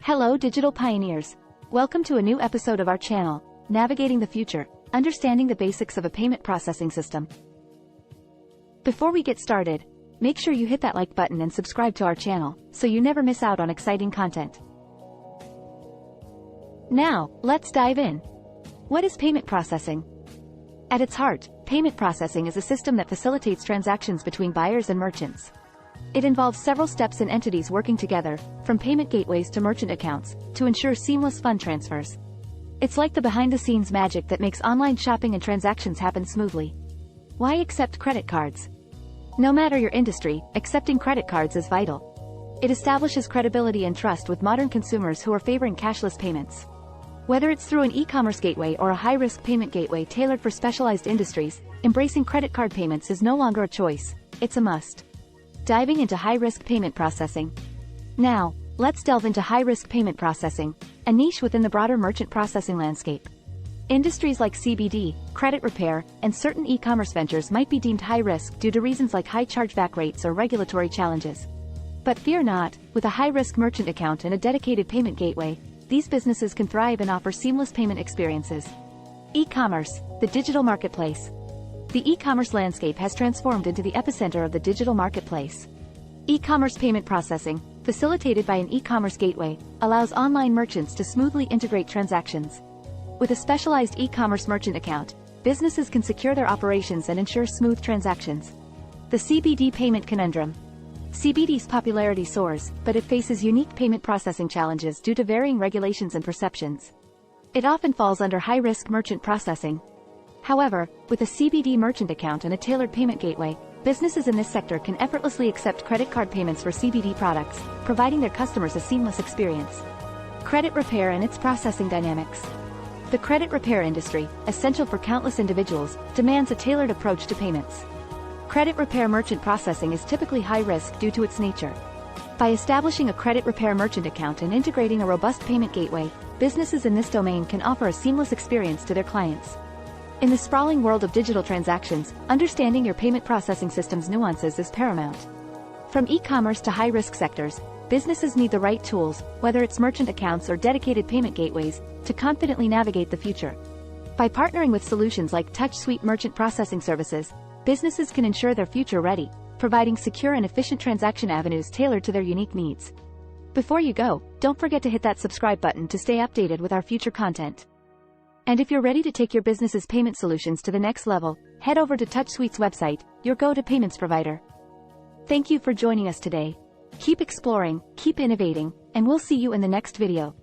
Hello digital pioneers. Welcome to a new episode of our channel, Navigating the Future, Understanding the Basics of a Payment Processing System. Before we get started, make sure you hit that like button and subscribe to our channel, so you never miss out on exciting content. Now, let's dive in. What is payment processing? At its heart, payment processing is a system that facilitates transactions between buyers and merchants. It involves several steps and entities working together, from payment gateways to merchant accounts, to ensure seamless fund transfers. It's like the behind-the-scenes magic that makes online shopping and transactions happen smoothly. Why accept credit cards? No matter your industry, accepting credit cards is vital. It establishes credibility and trust with modern consumers who are favoring cashless payments. Whether it's through an e-commerce gateway or a high-risk payment gateway tailored for specialized industries, embracing credit card payments is no longer a choice, it's a must. Diving into high-risk payment processing. Now, let's delve into high-risk payment processing, a niche within the broader merchant processing landscape. Industries like CBD, credit repair, and certain e-commerce ventures might be deemed high-risk due to reasons like high chargeback rates or regulatory challenges. But fear not, with a high-risk merchant account and a dedicated payment gateway, these businesses can thrive and offer seamless payment experiences. E-commerce, the digital marketplace. The e-commerce landscape has transformed into the epicenter of the digital marketplace. E-commerce payment processing, facilitated by an e-commerce gateway, allows online merchants to smoothly integrate transactions. With a specialized e-commerce merchant account, businesses can secure their operations and ensure smooth transactions. The CBD Payment Conundrum. CBD's popularity soars, but it faces unique payment processing challenges due to varying regulations and perceptions. It often falls under high-risk merchant processing. However, with a CBD merchant account and a tailored payment gateway, businesses in this sector can effortlessly accept credit card payments for CBD products, providing their customers a seamless experience. Credit repair and its processing dynamics. The credit repair industry, essential for countless individuals, demands a tailored approach to payments. Credit repair merchant processing is typically high risk due to its nature. By establishing a credit repair merchant account and integrating a robust payment gateway, businesses in this domain can offer a seamless experience to their clients. In the sprawling world of digital transactions, understanding your payment processing system's nuances is paramount. From e-commerce to high-risk sectors, businesses need the right tools, whether it's merchant accounts or dedicated payment gateways, to confidently navigate the future. By partnering with solutions like TouchSuite merchant processing services, businesses can ensure they're future-ready, providing secure and efficient transaction avenues tailored to their unique needs. Before you go, don't forget to hit that subscribe button to stay updated with our future content. And if you're ready to take your business's payment solutions to the next level, head over to TouchSuite's website, your go-to payments provider. Thank you for joining us today. Keep exploring, keep innovating, and we'll see you in the next video.